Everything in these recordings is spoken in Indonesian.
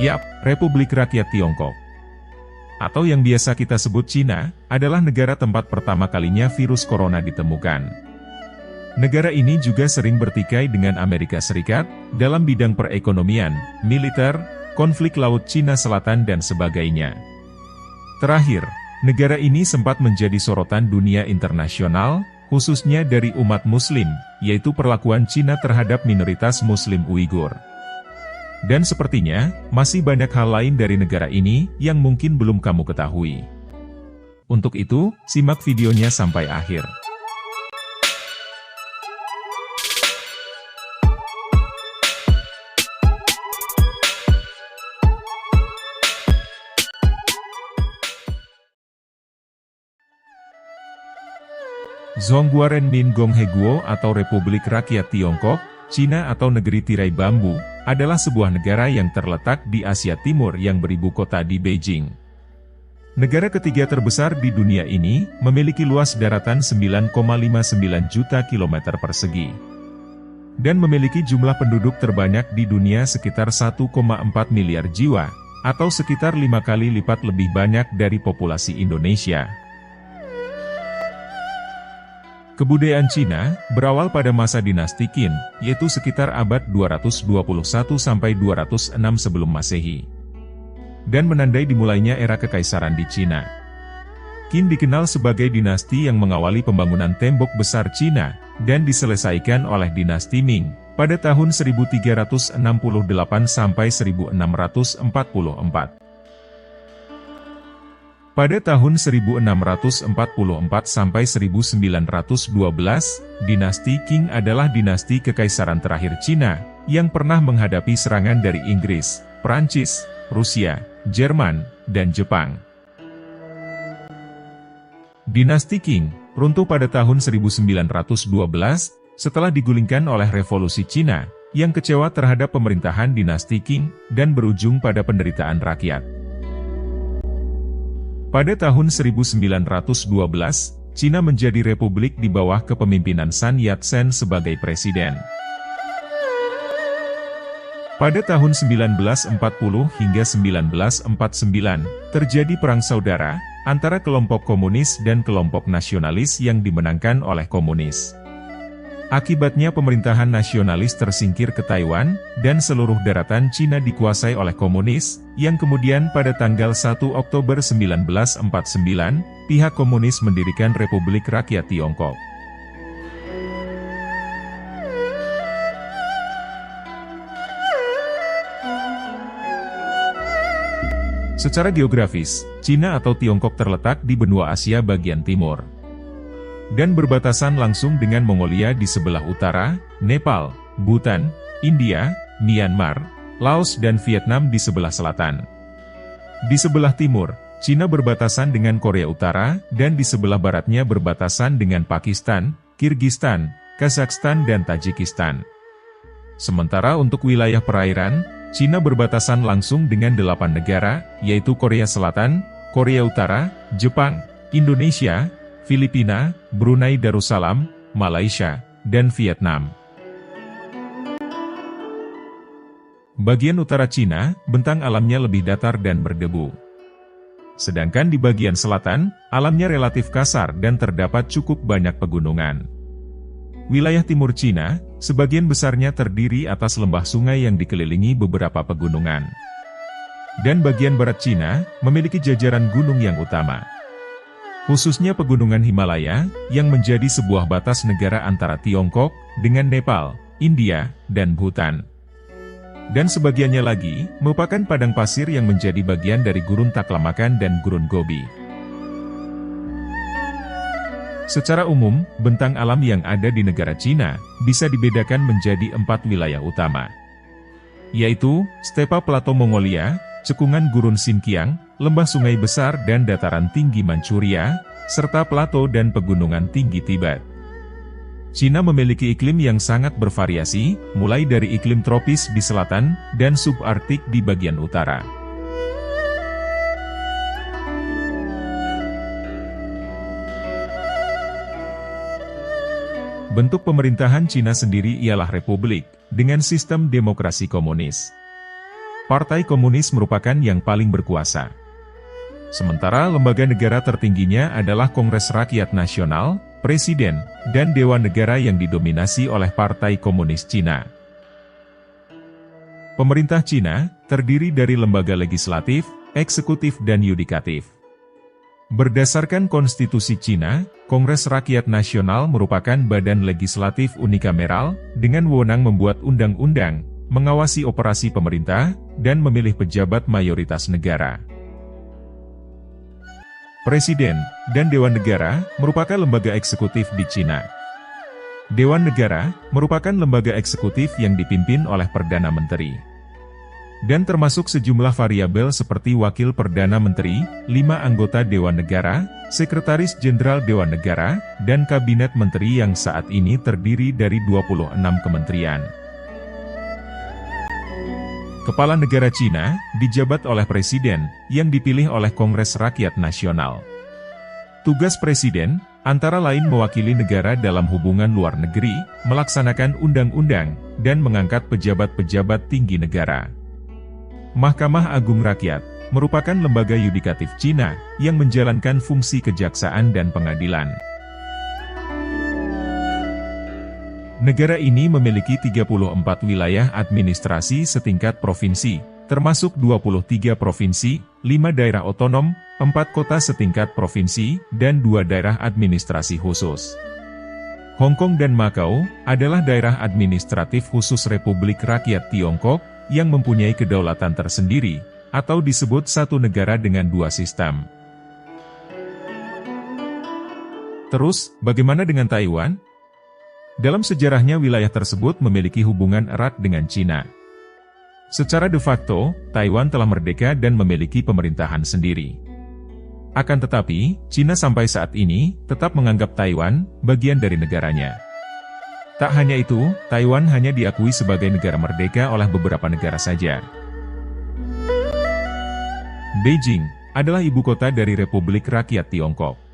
Yap, Republik Rakyat Tiongkok. Atau yang biasa kita sebut Cina, adalah negara tempat pertama kalinya virus corona ditemukan. Negara ini juga sering bertikai dengan Amerika Serikat, dalam bidang perekonomian, militer, konflik Laut Cina Selatan dan sebagainya. Terakhir, negara ini sempat menjadi sorotan dunia internasional, khususnya dari umat Muslim, yaitu perlakuan Cina terhadap minoritas Muslim Uighur. Dan sepertinya, masih banyak hal lain dari negara ini, yang mungkin belum kamu ketahui. Untuk itu, simak videonya sampai akhir. Zhongguoren Min Gongheguo atau Republik Rakyat Tiongkok, Cina atau Negeri Tirai Bambu, adalah sebuah negara yang terletak di Asia Timur yang beribu kota di Beijing. Negara ketiga terbesar di dunia ini, memiliki luas daratan 9,59 juta kilometer persegi. Dan memiliki jumlah penduduk terbanyak di dunia sekitar 1,4 miliar jiwa, atau sekitar 5 kali lipat lebih banyak dari populasi Indonesia. Kebudayaan Cina berawal pada masa dinasti Qin, yaitu sekitar abad 221 sampai 206 sebelum Masehi. Dan menandai dimulainya era kekaisaran di Cina. Qin dikenal sebagai dinasti yang mengawali pembangunan tembok besar Cina, dan diselesaikan oleh dinasti Ming, pada tahun 1368 sampai 1644. Pada tahun 1644 sampai 1912, dinasti Qing adalah dinasti kekaisaran terakhir Cina, yang pernah menghadapi serangan dari Inggris, Prancis, Rusia, Jerman, dan Jepang. Dinasti Qing runtuh pada tahun 1912, setelah digulingkan oleh Revolusi Cina, yang kecewa terhadap pemerintahan dinasti Qing, dan berujung pada penderitaan rakyat. Pada tahun 1912, Cina menjadi republik di bawah kepemimpinan Sun Yat-sen sebagai presiden. Pada tahun 1940 hingga 1949, terjadi perang saudara antara kelompok komunis dan kelompok nasionalis yang dimenangkan oleh komunis. Akibatnya pemerintahan nasionalis tersingkir ke Taiwan, dan seluruh daratan Cina dikuasai oleh komunis, yang kemudian pada tanggal 1 Oktober 1949, pihak komunis mendirikan Republik Rakyat Tiongkok. Secara geografis, Cina atau Tiongkok terletak di benua Asia bagian timur, dan berbatasan langsung dengan Mongolia di sebelah utara, Nepal, Bhutan, India, Myanmar, Laos dan Vietnam di sebelah selatan. Di sebelah timur, Cina berbatasan dengan Korea Utara, dan di sebelah baratnya berbatasan dengan Pakistan, Kirgistan, Kazakhstan dan Tajikistan. Sementara untuk wilayah perairan, Cina berbatasan langsung dengan 8 negara, yaitu Korea Selatan, Korea Utara, Jepang, Indonesia, Filipina, Brunei Darussalam, Malaysia, dan Vietnam. Bagian utara Cina, bentang alamnya lebih datar dan berdebu. Sedangkan di bagian selatan, alamnya relatif kasar dan terdapat cukup banyak pegunungan. Wilayah timur Cina, sebagian besarnya terdiri atas lembah sungai yang dikelilingi beberapa pegunungan. Dan bagian barat Cina, memiliki jajaran gunung yang utama. Khususnya pegunungan Himalaya, yang menjadi sebuah batas negara antara Tiongkok, dengan Nepal, India, dan Bhutan. Dan sebagiannya lagi, merupakan padang pasir yang menjadi bagian dari Gurun Taklamakan dan Gurun Gobi. Secara umum, bentang alam yang ada di negara Cina, bisa dibedakan menjadi 4 wilayah utama. Yaitu, Stepa Plato Mongolia, cekungan Gurun Xinjiang, lembah sungai besar dan dataran tinggi Manchuria, serta plato dan pegunungan tinggi Tibet. Cina memiliki iklim yang sangat bervariasi, mulai dari iklim tropis di selatan, dan subarktik di bagian utara. Bentuk pemerintahan Cina sendiri ialah republik, dengan sistem demokrasi komunis. Partai Komunis merupakan yang paling berkuasa. Sementara lembaga negara tertingginya adalah Kongres Rakyat Nasional, Presiden, dan Dewan Negara yang didominasi oleh Partai Komunis Cina. Pemerintah Cina terdiri dari lembaga legislatif, eksekutif dan yudikatif. Berdasarkan konstitusi Cina, Kongres Rakyat Nasional merupakan badan legislatif unikameral dengan wewenang membuat undang-undang, mengawasi operasi pemerintah, dan memilih pejabat mayoritas negara. Presiden dan Dewan Negara merupakan lembaga eksekutif di Cina. Dewan Negara merupakan lembaga eksekutif yang dipimpin oleh Perdana Menteri. Dan termasuk sejumlah variabel seperti Wakil Perdana Menteri, 5 anggota Dewan Negara, Sekretaris Jenderal Dewan Negara, dan Kabinet Menteri yang saat ini terdiri dari 26 kementerian. Kepala negara Cina dijabat oleh Presiden, yang dipilih oleh Kongres Rakyat Nasional. Tugas Presiden, antara lain mewakili negara dalam hubungan luar negeri, melaksanakan undang-undang, dan mengangkat pejabat-pejabat tinggi negara. Mahkamah Agung Rakyat merupakan lembaga yudikatif Cina yang menjalankan fungsi kejaksaan dan pengadilan. Negara ini memiliki 34 wilayah administrasi setingkat provinsi, termasuk 23 provinsi, 5 daerah otonom, 4 kota setingkat provinsi, dan 2 daerah administrasi khusus. Hong Kong dan Makau adalah daerah administratif khusus Republik Rakyat Tiongkok, yang mempunyai kedaulatan tersendiri, atau disebut satu negara dengan 2 sistem. Terus, bagaimana dengan Taiwan? Dalam sejarahnya wilayah tersebut memiliki hubungan erat dengan Cina. Secara de facto, Taiwan telah merdeka dan memiliki pemerintahan sendiri. Akan tetapi, Cina sampai saat ini tetap menganggap Taiwan bagian dari negaranya. Tak hanya itu, Taiwan hanya diakui sebagai negara merdeka oleh beberapa negara saja. Beijing adalah ibu kota dari Republik Rakyat Tiongkok.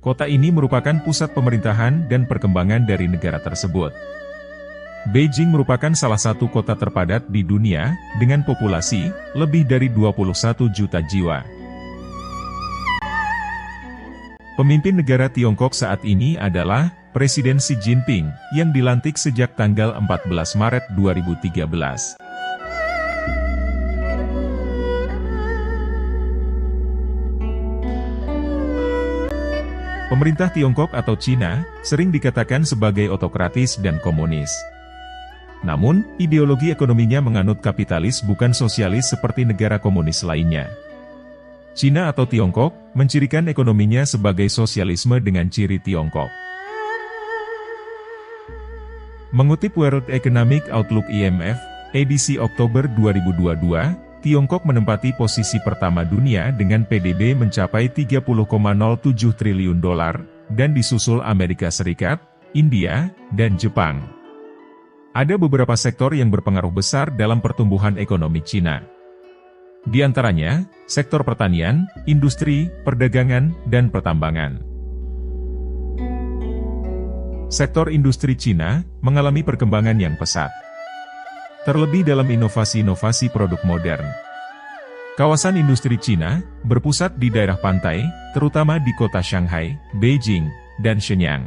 Kota ini merupakan pusat pemerintahan dan perkembangan dari negara tersebut. Beijing merupakan salah satu kota terpadat di dunia, dengan populasi lebih dari 21 juta jiwa. Pemimpin negara Tiongkok saat ini adalah Presiden Xi Jinping, yang dilantik sejak tanggal 14 Maret 2013. Pemerintah Tiongkok atau Cina, sering dikatakan sebagai otokratis dan komunis. Namun, ideologi ekonominya menganut kapitalis bukan sosialis seperti negara komunis lainnya. Cina atau Tiongkok, mencirikan ekonominya sebagai sosialisme dengan ciri Tiongkok. Mengutip World Economic Outlook IMF, edisi Oktober 2022, Tiongkok menempati posisi pertama dunia dengan PDB mencapai 30,07 triliun dolar, dan disusul Amerika Serikat, India, dan Jepang. Ada beberapa sektor yang berpengaruh besar dalam pertumbuhan ekonomi Cina. Di antaranya, sektor pertanian, industri, perdagangan, dan pertambangan. Sektor industri Cina mengalami perkembangan yang pesat. Terlebih dalam inovasi-inovasi produk modern. Kawasan industri Cina berpusat di daerah pantai, terutama di kota Shanghai, Beijing, dan Shenyang.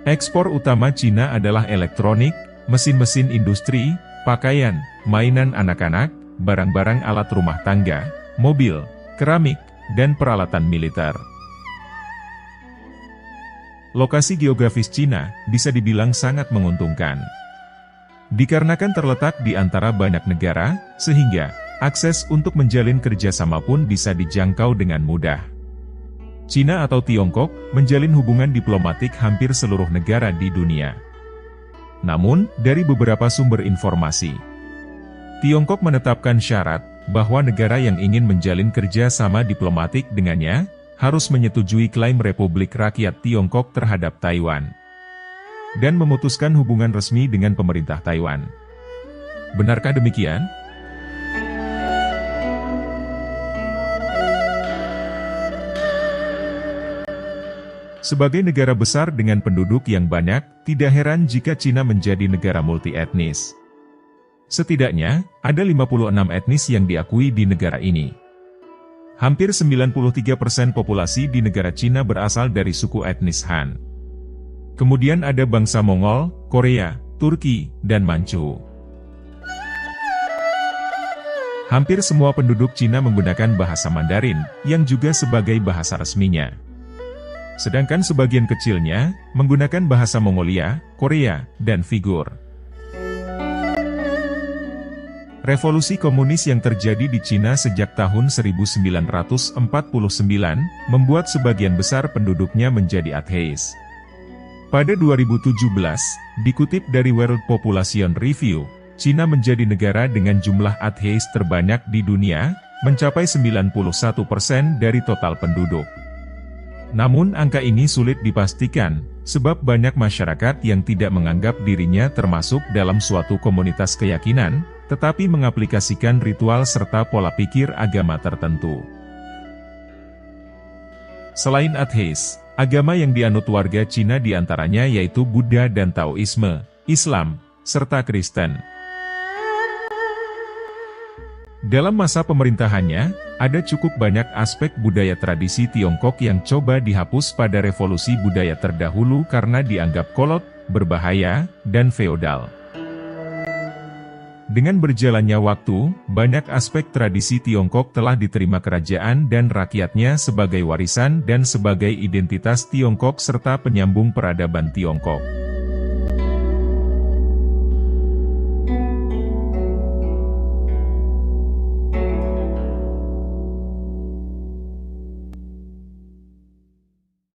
Ekspor utama Cina adalah elektronik, mesin-mesin industri, pakaian, mainan anak-anak, barang-barang alat rumah tangga, mobil, keramik, dan peralatan militer. Lokasi geografis Cina bisa dibilang sangat menguntungkan. Dikarenakan terletak di antara banyak negara, sehingga akses untuk menjalin kerjasama pun bisa dijangkau dengan mudah. Cina atau Tiongkok menjalin hubungan diplomatik hampir seluruh negara di dunia. Namun, dari beberapa sumber informasi, Tiongkok menetapkan syarat bahwa negara yang ingin menjalin kerjasama diplomatik dengannya harus menyetujui klaim Republik Rakyat Tiongkok terhadap Taiwan dan memutuskan hubungan resmi dengan pemerintah Taiwan. Benarkah demikian? Sebagai negara besar dengan penduduk yang banyak, tidak heran jika Cina menjadi negara multi-etnis. Setidaknya, ada 56 etnis yang diakui di negara ini. Hampir 93% populasi di negara Cina berasal dari suku etnis Han. Kemudian ada bangsa Mongol, Korea, Turki, dan Manchu. Hampir semua penduduk Cina menggunakan bahasa Mandarin, yang juga sebagai bahasa resminya. Sedangkan sebagian kecilnya, menggunakan bahasa Mongolia, Korea, dan Uighur. Revolusi komunis yang terjadi di Cina sejak tahun 1949, membuat sebagian besar penduduknya menjadi ateis. Pada 2017, dikutip dari World Population Review, Cina menjadi negara dengan jumlah ateis terbanyak di dunia, mencapai 91% dari total penduduk. Namun angka ini sulit dipastikan, sebab banyak masyarakat yang tidak menganggap dirinya termasuk dalam suatu komunitas keyakinan, tetapi mengaplikasikan ritual serta pola pikir agama tertentu. Selain ateis, agama yang dianut warga Cina diantaranya yaitu Buddha dan Taoisme, Islam, serta Kristen. Dalam masa pemerintahannya, ada cukup banyak aspek budaya tradisi Tiongkok yang coba dihapus pada revolusi budaya terdahulu karena dianggap kolot, berbahaya, dan feodal. Dengan berjalannya waktu, banyak aspek tradisi Tiongkok telah diterima kerajaan dan rakyatnya sebagai warisan dan sebagai identitas Tiongkok serta penyambung peradaban Tiongkok.